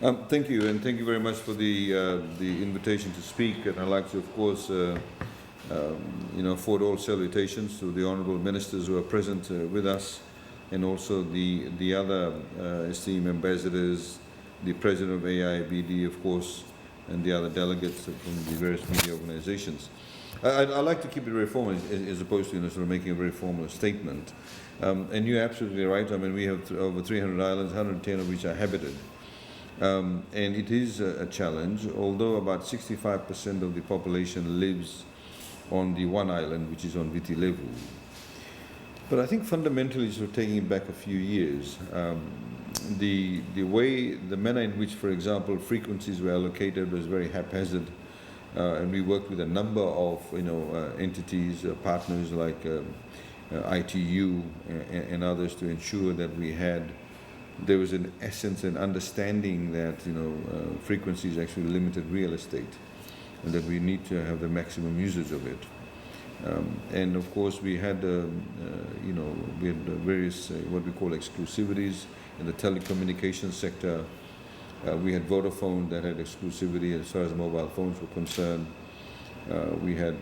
Thank you, and thank you very much for the invitation to speak. And I'd like to, of course, forward all salutations to the honourable ministers who are present with us, and also the other esteemed ambassadors, the president of AIBD, of course, and the other delegates from the various media organisations. I like to keep it very formal, as opposed to sort of making a very formal statement. And you're absolutely right. I mean, we have over 300 islands, 110 of which are habited. And it is a challenge, although about 65% of the population lives on the one island, which is on Viti Levu. But I think fundamentally, sort of taking it back a few years, the manner in which, for example, frequencies were allocated was very haphazard, and we worked with a number of entities, partners like ITU and others to ensure that there was an essence and understanding that frequencies actually limited real estate, and that we need to have the maximum usage of it. And of course, we had various what we call exclusivities in the telecommunications sector. We had Vodafone that had exclusivity as far as mobile phones were concerned. We had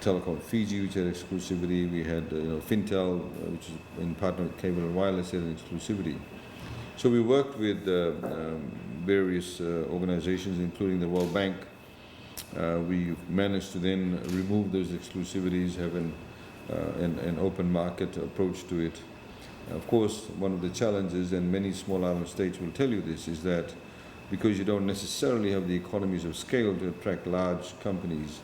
Telecom Fiji, which had exclusivity. We had Fintel, which is in partner with Cable and Wireless, had an exclusivity. So we worked with various organizations, including the World Bank. We managed to then remove those exclusivities, have an open market approach to it. Of course, one of the challenges, and many small island states will tell you this, is that because you don't necessarily have the economies of scale to attract large companies,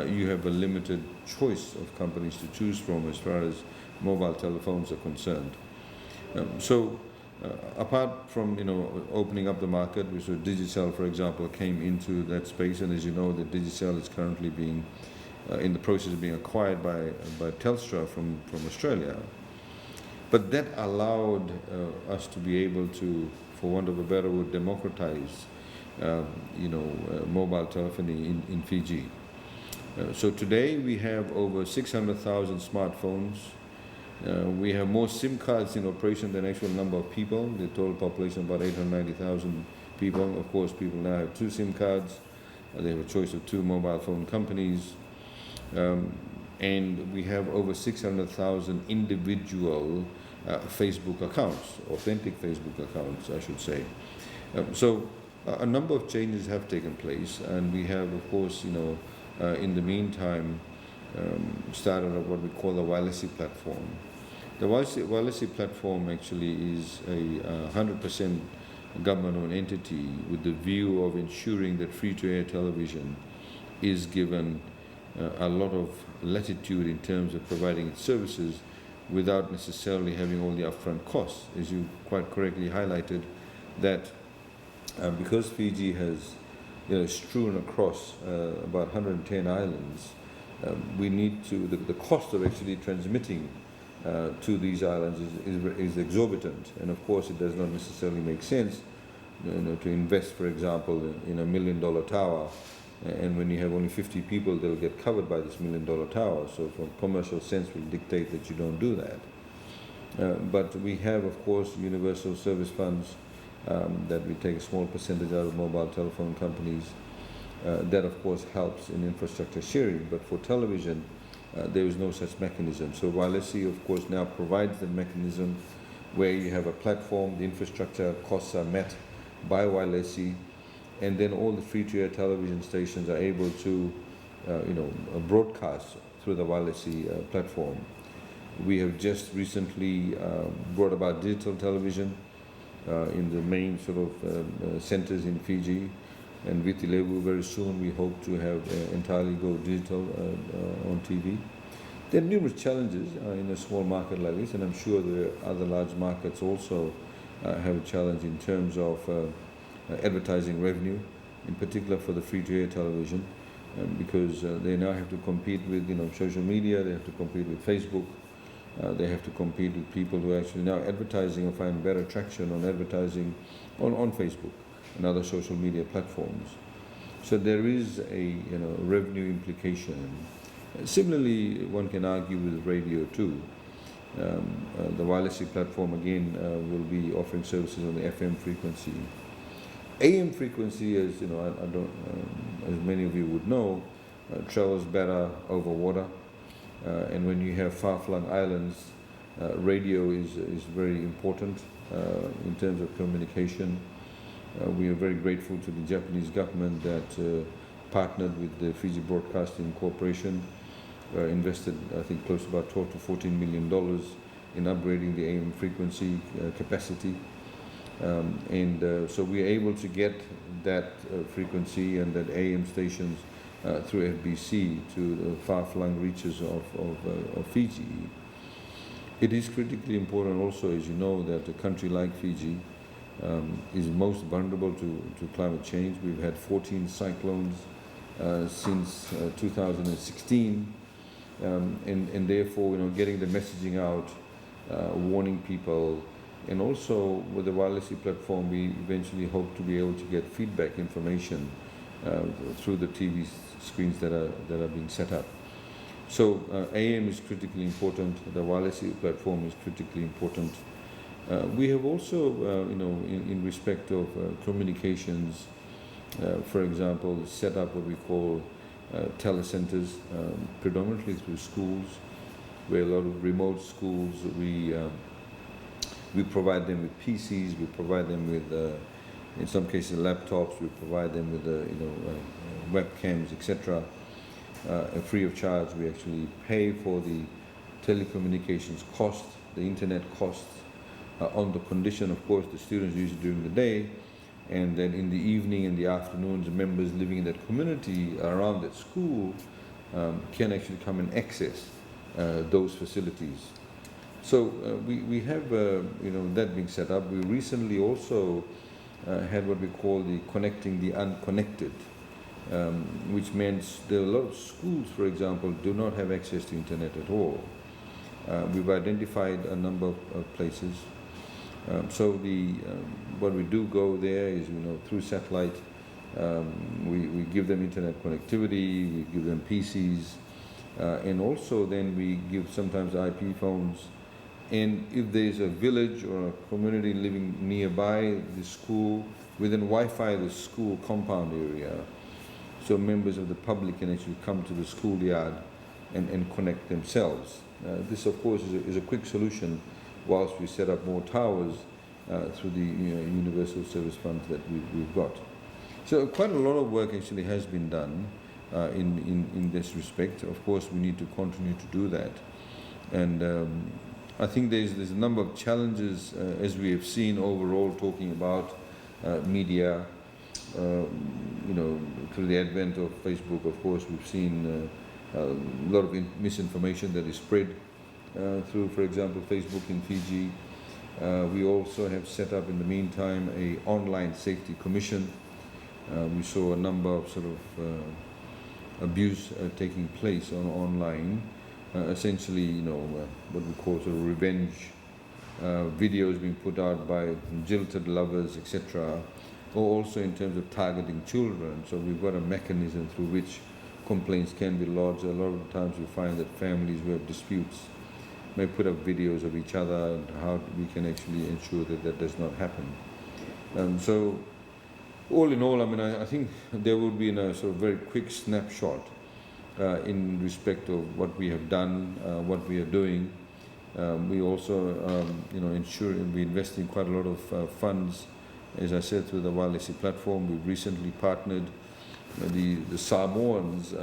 you have a limited choice of companies to choose from as far as mobile telephones are concerned. Apart from opening up the market, which was Digicel, for example, came into that space, and as you know, the Digicel is currently being in the process of being acquired by Telstra from Australia. But that allowed us to be able to, for want of a better word, democratize mobile telephony in Fiji. So today we have over 600,000 smartphones. We have more SIM cards in operation than actual number of people. The total population about 890,000 people. Of course, people now have 2 SIM cards. They have a choice of 2 mobile phone companies. And we have over 600,000 individual Facebook accounts, authentic Facebook accounts, I should say. So a number of changes have taken place, and we have, of course, in the meantime, started up what we call the Wirelessy platform. The Wirelessy platform actually is a 100% government-owned entity with the view of ensuring that free-to-air television is given a lot of latitude in terms of providing its services without necessarily having all the upfront costs. As you quite correctly highlighted, that because Fiji has strewn across about 110 islands, we need to, the cost of actually transmitting to these islands is exorbitant, and of course it does not necessarily make sense to invest, for example, in $1 million tower, and when you have only 50 people, they'll get covered by this $1 million tower. So from commercial sense will dictate that you don't do that. But we have, of course, universal service funds that we take a small percentage out of mobile telephone companies. That, of course, helps in infrastructure sharing, but for television, there is no such mechanism. So Wirelessy, of course, now provides the mechanism where you have a platform, the infrastructure costs are met by Wirelessy, and then all the free-to-air television stations are able to, broadcast through the Wirelessy platform. We have just recently brought about digital television in the main sort of centers in Fiji, and Viti Levu very soon we hope to have entirely go digital on TV. There are numerous challenges in a small market like this, and I'm sure there are other large markets also have a challenge in terms of advertising revenue, in particular for the free-to-air television, because they now have to compete with social media, they have to compete with Facebook, they have to compete with people who are actually now advertising or find better traction on advertising on Facebook and other social media platforms. So there is a revenue implication. Similarly, one can argue with radio too. The Wirelessy platform again will be offering services on the FM frequency. AM frequency, as you know, I don't, as many of you would know, travels better over water, and when you have far-flung islands, radio is very important in terms of communication. We are very grateful to the Japanese government that partnered with the Fiji Broadcasting Corporation, invested, I think, close to about $12 to $14 million in upgrading the AM frequency capacity. So we are able to get that frequency and that AM stations through FBC to the far-flung reaches of Fiji. It is critically important also, as you know, that a country like Fiji is most vulnerable to climate change. We've had 14 cyclones since 2016, and therefore, getting the messaging out, warning people, and also with the wireless platform, we eventually hope to be able to get feedback information through the TV screens that are being set up. So AM is critically important. The wireless platform is critically important. We have also, in respect of communications, for example, set up what we call telecenters, predominantly through schools, where a lot of remote schools, we provide them with PCs, we provide them with, in some cases, laptops, we provide them with, webcams, etc. Free of charge. We actually pay for the telecommunications cost, the internet costs, on the condition, of course, the students use it during the day, and then in the evening and the afternoons, the members living in that community around that school can actually come and access those facilities. So we have, that being set up. We recently also had what we call the connecting the unconnected, which means there are a lot of schools, for example, do not have access to internet at all. We've identified a number of places. So what we do go there is, through satellite, we give them internet connectivity, we give them PCs, and also then we give sometimes IP phones. And if there's a village or a community living nearby the school, we then Wi-Fi the school compound area, so members of the public can actually come to the schoolyard and connect themselves. This, of course, is a quick solution whilst we set up more towers through the universal service funds that we've got. So quite a lot of work actually has been done in this respect. Of course, we need to continue to do that. And I think there's a number of challenges, as we have seen overall, talking about media, through the advent of Facebook. Of course, we've seen a lot of misinformation that is spread through, for example, Facebook in Fiji. We also have set up in the meantime an online safety commission. We saw a number of sort of abuse taking place online. Essentially, what we call sort of revenge videos being put out by jilted lovers, etc., or also in terms of targeting children. So we've got a mechanism through which complaints can be lodged. A lot of the times we find that families who have disputes may put up videos of each other and how we can actually ensure that that does not happen. So all in all, I think there will be a sort of very quick snapshot in respect of what we have done, what we are doing. We also, we invest in quite a lot of funds, as I said, through the wireless platform. We've recently partnered. The Samoans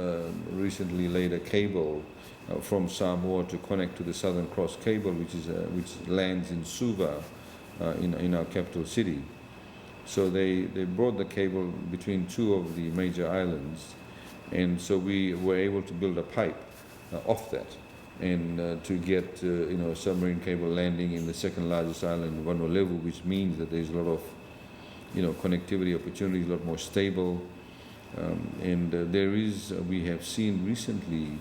recently laid a cable from Samoa to connect to the Southern Cross cable, which lands in Suva, in our capital city. So they brought the cable between two of the major islands, and so we were able to build a pipe off that, and to get a submarine cable landing in the second largest island, Vanuatu, which means that there's a lot of connectivity opportunities, a lot more stable, and we have seen recently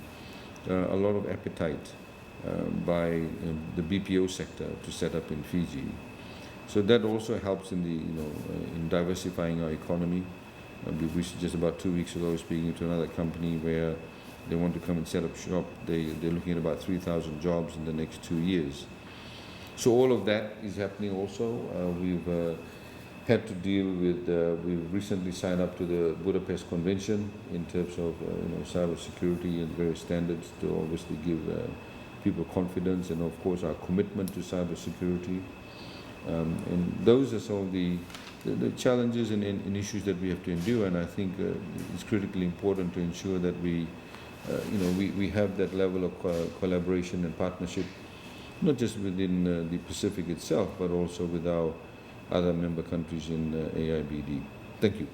a lot of appetite by the BPO sector to set up in Fiji. So that also helps in in diversifying our economy. We just about 2 weeks ago speaking to another company where they want to come and set up shop. They're looking at about 3,000 jobs in the next 2 years. So all of that is happening also. We've had to deal with, we've recently signed up to the Budapest Convention in terms of cyber security and various standards to obviously give people confidence, and of course our commitment to cyber security. And those are some of the challenges and issues that we have to endure, and I think it's critically important to ensure that we have that level of collaboration and partnership, not just within the Pacific itself, but also with our other member countries in AIBD. Thank you.